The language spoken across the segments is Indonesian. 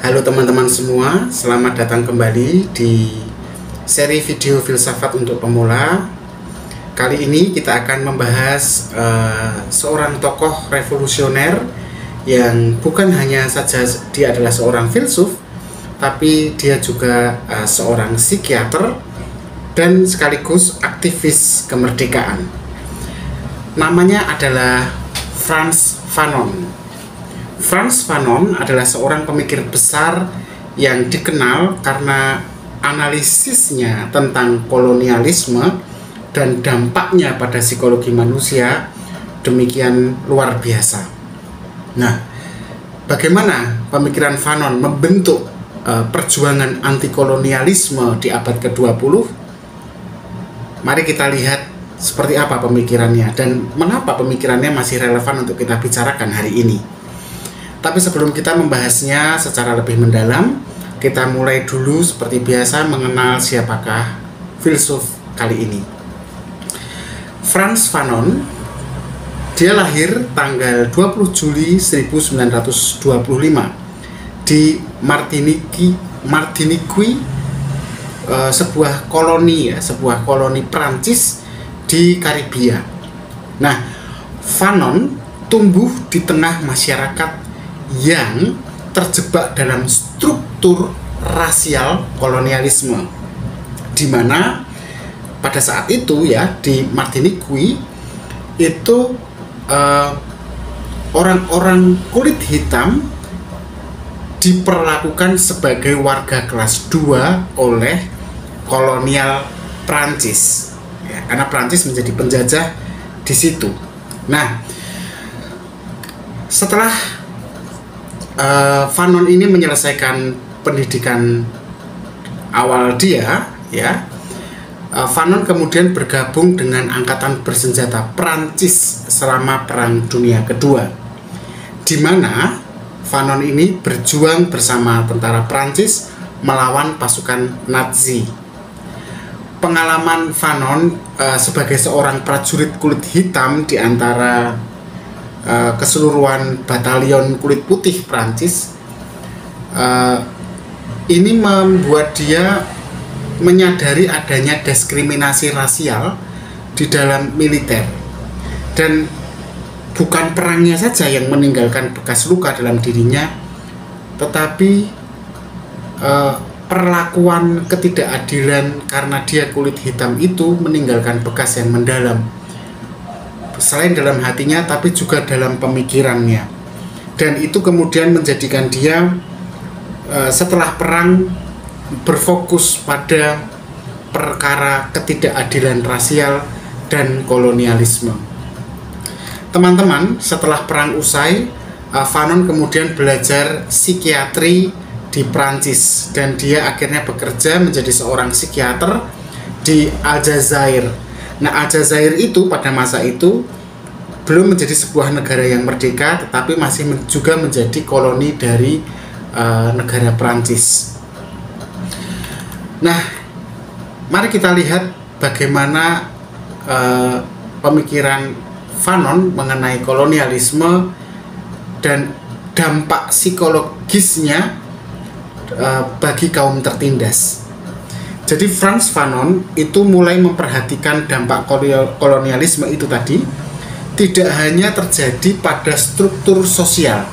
Halo teman-teman semua, selamat datang kembali di seri video filsafat untuk pemula. Kali ini kita akan membahas seorang tokoh revolusioner yang bukan hanya saja dia adalah seorang filsuf, tapi dia juga seorang psikiater dan sekaligus aktivis kemerdekaan. Namanya adalah Frantz Fanon. Frantz Fanon adalah seorang pemikir besar yang dikenal karena analisisnya tentang kolonialisme dan dampaknya pada psikologi manusia demikian luar biasa. Nah, bagaimana pemikiran Fanon membentuk perjuangan anti kolonialisme di abad ke-20? Mari kita lihat seperti apa pemikirannya dan mengapa pemikirannya masih relevan untuk kita bicarakan hari ini. Tapi sebelum kita membahasnya secara lebih mendalam, kita mulai dulu seperti biasa mengenal siapakah filsuf kali ini. Frantz Fanon, dia lahir tanggal 20 Juli 1925 di Martinique, sebuah koloni Prancis di Karibia. Nah, Fanon tumbuh di tengah masyarakat yang terjebak dalam struktur rasial kolonialisme, di mana pada saat itu di Martinique itu orang-orang kulit hitam diperlakukan sebagai warga kelas 2 oleh kolonial Prancis, karena Prancis menjadi penjajah di situ. Nah, setelah Fanon ini menyelesaikan pendidikan awal dia, Fanon kemudian bergabung dengan angkatan bersenjata Prancis selama Perang Dunia Kedua, di mana Fanon ini berjuang bersama tentara Prancis melawan pasukan Nazi. Pengalaman Fanon sebagai seorang prajurit kulit hitam di antara keseluruhan batalion kulit putih Prancis ini membuat dia menyadari adanya diskriminasi rasial di dalam militer, dan bukan perangnya saja yang meninggalkan bekas luka dalam dirinya, tetapi perlakuan ketidakadilan karena dia kulit hitam itu meninggalkan bekas yang mendalam, selain dalam hatinya tapi juga dalam pemikirannya. Dan itu kemudian menjadikan dia setelah perang berfokus pada perkara ketidakadilan rasial dan kolonialisme. Teman-teman, setelah perang usai, Fanon kemudian belajar psikiatri di Prancis dan dia akhirnya bekerja menjadi seorang psikiater di Aljazair. Nah, Aljazair itu pada masa itu belum menjadi sebuah negara yang merdeka, tetapi masih juga menjadi koloni dari negara Prancis. Nah, mari kita lihat bagaimana pemikiran Fanon mengenai kolonialisme dan dampak psikologisnya bagi kaum tertindas. Jadi Frantz Fanon itu mulai memperhatikan dampak kolonialisme itu tadi tidak hanya terjadi pada struktur sosial,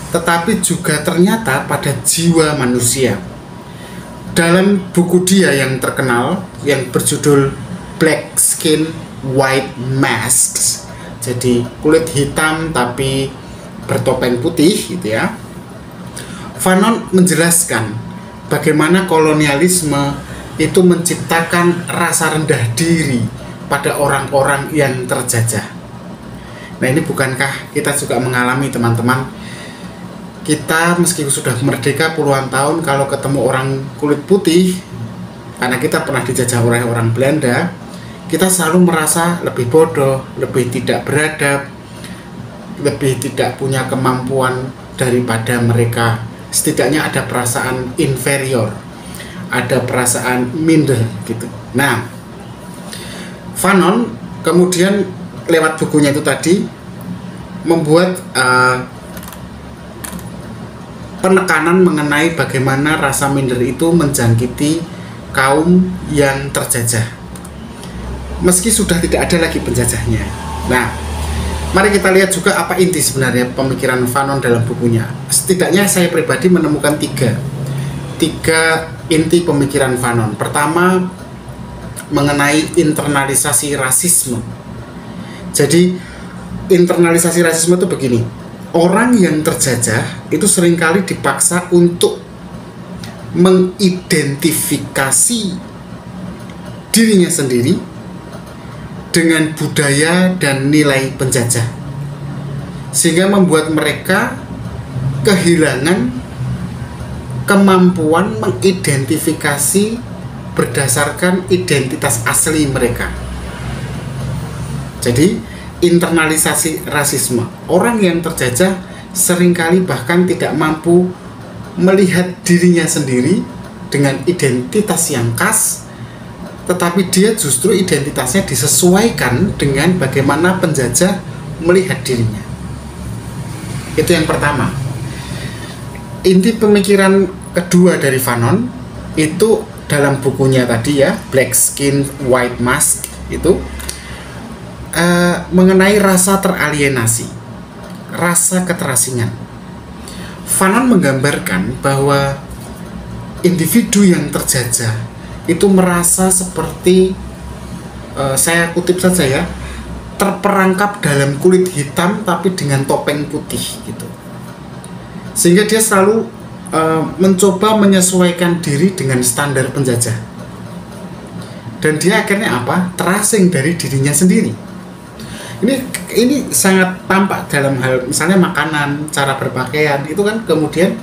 tetapi juga ternyata pada jiwa manusia. Dalam buku dia yang terkenal yang berjudul Black Skin, White Masks, jadi kulit hitam tapi bertopeng putih gitu ya, Fanon menjelaskan bagaimana kolonialisme itu menciptakan rasa rendah diri pada orang-orang yang terjajah. Nah, ini bukankah kita juga mengalami, teman-teman? Kita meski sudah merdeka puluhan tahun, kalau ketemu orang kulit putih, karena kita pernah dijajah oleh orang Belanda, kita selalu merasa lebih bodoh, lebih tidak beradab, lebih tidak punya kemampuan daripada mereka. Setidaknya ada perasaan inferior, ada perasaan minder gitu. Nah, Fanon kemudian lewat bukunya itu tadi membuat penekanan mengenai bagaimana rasa minder itu menjangkiti kaum yang terjajah, meski sudah tidak ada lagi penjajahnya. Nah, mari kita lihat juga apa inti sebenarnya pemikiran Fanon dalam bukunya. Setidaknya saya pribadi menemukan tiga inti pemikiran Fanon. Pertama, mengenai internalisasi rasisme. Jadi internalisasi rasisme itu begini, orang yang terjajah itu seringkali dipaksa untuk mengidentifikasi dirinya sendiri dengan budaya dan nilai penjajah, sehingga membuat mereka kehilangan kemampuan mengidentifikasi berdasarkan identitas asli mereka. Jadi internalisasi rasisme, orang yang terjajah seringkali bahkan tidak mampu melihat dirinya sendiri dengan identitas yang khas, tetapi dia justru identitasnya disesuaikan dengan bagaimana penjajah melihat dirinya. Itu yang pertama. Inti pemikiran kedua dari Fanon itu dalam bukunya tadi ya, Black Skin White Mask, itu mengenai rasa teralienasi, rasa keterasingan. Fanon menggambarkan bahwa individu yang terjajah itu merasa seperti, saya kutip saja ya, terperangkap dalam kulit hitam tapi dengan topeng putih gitu. Sehingga dia selalu mencoba menyesuaikan diri dengan standar penjajah. Dan dia akhirnya apa? Terasing dari dirinya sendiri. Ini sangat tampak dalam hal misalnya makanan, cara berpakaian itu kan. Kemudian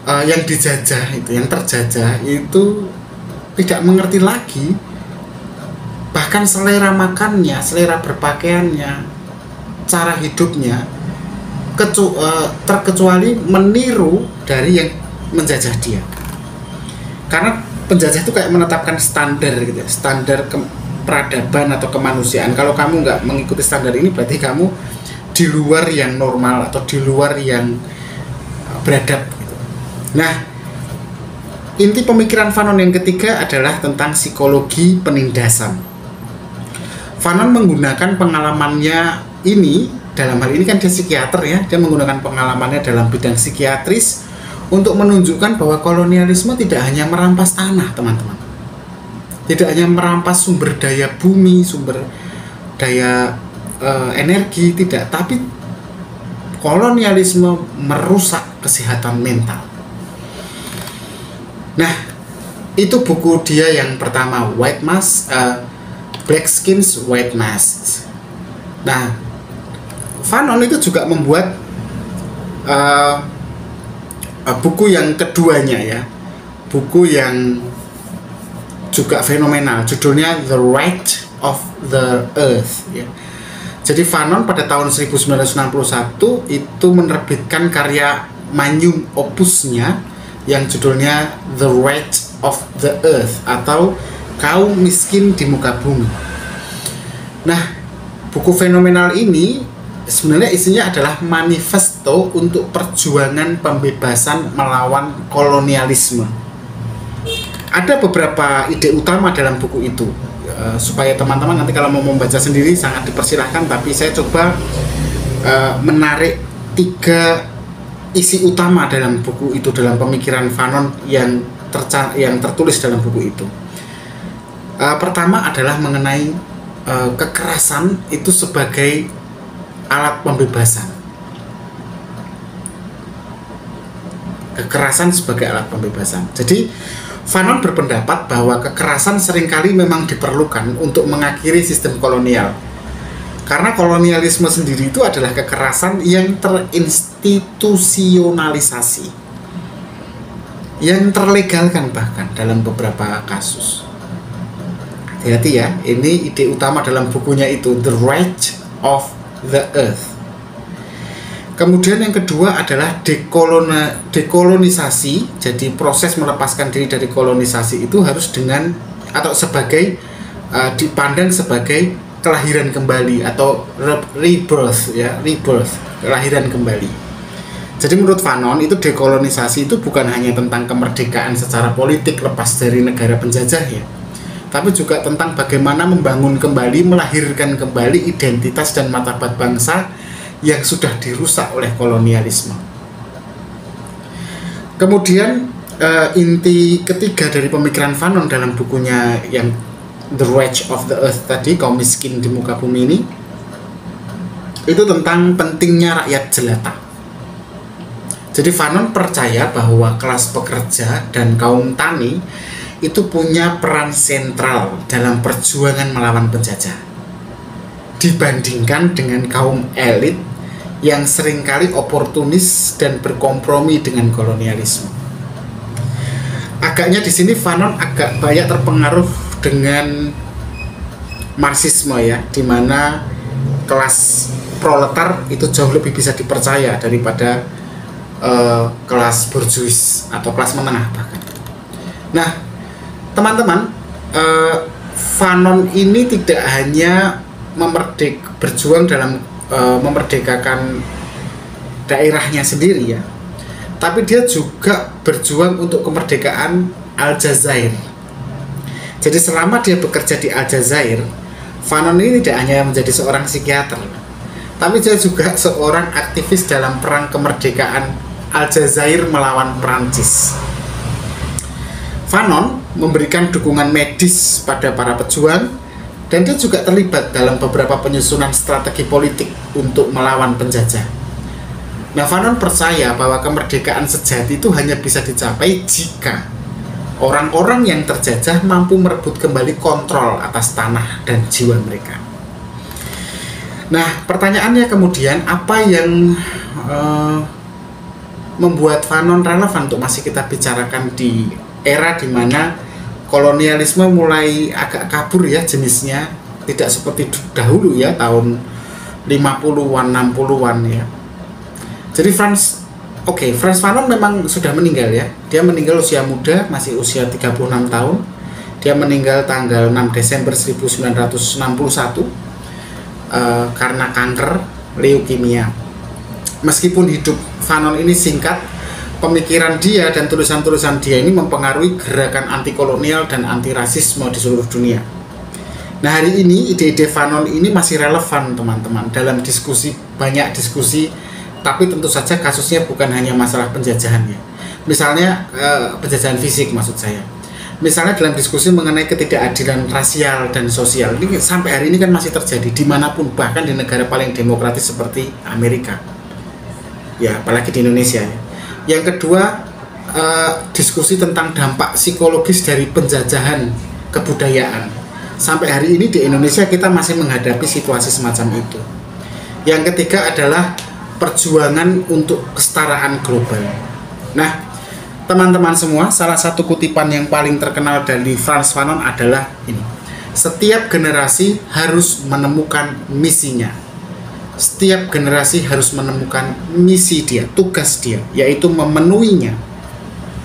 yang dijajah itu, yang terjajah itu tidak mengerti lagi bahkan selera makannya, selera berpakaiannya, cara hidupnya, terkecuali meniru dari yang menjajah dia. Karena penjajah itu kayak menetapkan standar gitu, standar peradaban atau kemanusiaan. Kalau kamu nggak mengikuti standar ini, berarti kamu di luar yang normal atau di luar yang beradab gitu. Nah, inti pemikiran Fanon yang ketiga adalah tentang psikologi penindasan. Fanon menggunakan pengalamannya ini, dalam hal ini kan dia psikiater ya, dia menggunakan pengalamannya dalam bidang psikiatris untuk menunjukkan bahwa kolonialisme tidak hanya merampas tanah, teman-teman. Tidak hanya merampas sumber daya bumi, sumber daya energi, tidak, tapi kolonialisme merusak kesehatan mental. Nah, itu buku dia yang pertama, White Mask, Black Skins White Masks. Nah, Fanon itu juga membuat buku yang keduanya ya, buku yang juga fenomenal, judulnya The Right of the Earth ya. Jadi Fanon pada tahun 1961 itu menerbitkan karya magnum opusnya yang judulnya The Right of the Earth atau Kaum Miskin di Muka Bumi. Nah, buku fenomenal ini sebenarnya isinya adalah manifesto untuk perjuangan pembebasan melawan kolonialisme. Ada beberapa ide utama dalam buku itu, supaya teman-teman nanti kalau mau membaca sendiri sangat dipersilahkan, tapi saya coba menarik tiga isi utama dalam buku itu, dalam pemikiran Fanon yang tertulis dalam buku itu. Pertama adalah mengenai kekerasan itu sebagai alat pembebasan. Kekerasan sebagai alat pembebasan. Jadi Fanon berpendapat bahwa kekerasan seringkali memang diperlukan untuk mengakhiri sistem kolonial. Karena kolonialisme sendiri itu adalah kekerasan yang terinstitusionalisasi, yang terlegalkan bahkan dalam beberapa kasus. Hati-hati ya, ini ide utama dalam bukunya itu, The Right of the Earth. Kemudian yang kedua adalah dekolonisasi. Jadi proses melepaskan diri dari kolonisasi itu harus dengan atau sebagai dipandang sebagai kelahiran kembali atau rebirth ya, rebirth, kelahiran kembali. Jadi menurut Fanon itu dekolonisasi itu bukan hanya tentang kemerdekaan secara politik lepas dari negara penjajah ya, tapi juga tentang bagaimana membangun kembali, melahirkan kembali identitas dan martabat bangsa yang sudah dirusak oleh kolonialisme. Kemudian inti ketiga dari pemikiran Fanon dalam bukunya yang The Wretch of the Earth tadi, kaum miskin di muka bumi ini, itu tentang pentingnya rakyat jelata. Jadi Fanon percaya bahwa kelas pekerja dan kaum tani itu punya peran sentral dalam perjuangan melawan penjajah dibandingkan dengan kaum elit yang seringkali oportunis dan berkompromi dengan kolonialisme. Agaknya di sini Fanon agak banyak terpengaruh dengan Marxisme ya, di mana kelas proletar itu jauh lebih bisa dipercaya daripada kelas borjuis atau kelas menengah bahkan. Nah, teman-teman, Fanon ini tidak hanya berjuang dalam memerdekakan daerahnya sendiri ya, tapi dia juga berjuang untuk kemerdekaan Aljazair. Jadi selama dia bekerja di Aljazair, Fanon ini tidak hanya menjadi seorang psikiater, tapi dia juga seorang aktivis dalam perang kemerdekaan Aljazair melawan Prancis. Fanon memberikan dukungan medis pada para pejuang, dan dia juga terlibat dalam beberapa penyusunan strategi politik untuk melawan penjajah. Nah, Fanon percaya bahwa kemerdekaan sejati itu hanya bisa dicapai jika orang-orang yang terjajah mampu merebut kembali kontrol atas tanah dan jiwa mereka. Nah, pertanyaannya kemudian, apa yang membuat Fanon relevan untuk masih kita bicarakan di era di mana kolonialisme mulai agak kabur ya jenisnya, tidak seperti dahulu ya, tahun 50-an, 60-an ya. Jadi Frans Fanon memang sudah meninggal ya. Dia meninggal usia muda, masih usia 36 tahun. Dia meninggal tanggal 6 Desember 1961 karena kanker leukemia. Meskipun hidup Fanon ini singkat, pemikiran dia dan tulisan-tulisan dia ini mempengaruhi gerakan anti kolonial dan anti rasisme di seluruh dunia. Nah, hari ini ide-ide Fanon ini masih relevan teman-teman dalam banyak diskusi, tapi tentu saja kasusnya bukan hanya masalah penjajahan ya. Misalnya penjajahan fisik maksud saya. Misalnya dalam diskusi mengenai ketidakadilan rasial dan sosial, ini sampai hari ini kan masih terjadi dimanapun, bahkan di negara paling demokratis seperti Amerika. Ya, apalagi di Indonesia ya. Yang kedua, diskusi tentang dampak psikologis dari penjajahan kebudayaan. Sampai hari ini di Indonesia kita masih menghadapi situasi semacam itu. Yang ketiga adalah perjuangan untuk kesetaraan global. Nah, teman-teman semua, salah satu kutipan yang paling terkenal dari Frantz Fanon adalah ini: setiap generasi harus menemukan misinya. Setiap generasi harus menemukan misi dia, tugas dia, yaitu memenuhinya.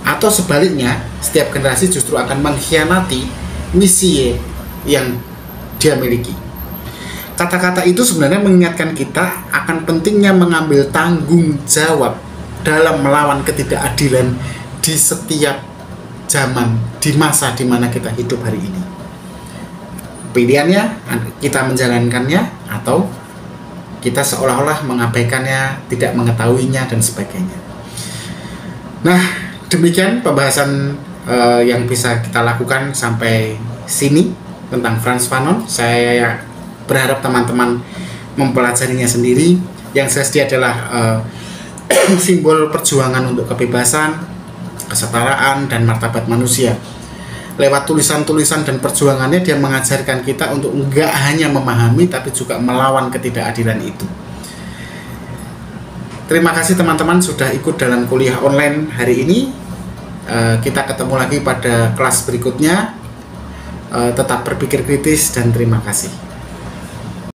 Atau sebaliknya, setiap generasi justru akan mengkhianati misi yang dia miliki. Kata-kata itu sebenarnya mengingatkan kita akan pentingnya mengambil tanggung jawab dalam melawan ketidakadilan di setiap zaman, di masa di mana kita hidup hari ini. Pilihannya, kita menjalankannya atau kita seolah-olah mengabaikannya, tidak mengetahuinya, dan sebagainya. Nah, demikian pembahasan yang bisa kita lakukan sampai sini tentang Frantz Fanon. Saya berharap teman-teman mempelajarinya sendiri. Yang saya sedia adalah simbol perjuangan untuk kebebasan, kesetaraan, dan martabat manusia. Lewat tulisan-tulisan dan perjuangannya, dia mengajarkan kita untuk enggak hanya memahami, tapi juga melawan ketidakadilan itu. Terima kasih teman-teman sudah ikut dalam kuliah online hari ini. Kita ketemu lagi pada kelas berikutnya. Tetap berpikir kritis dan terima kasih.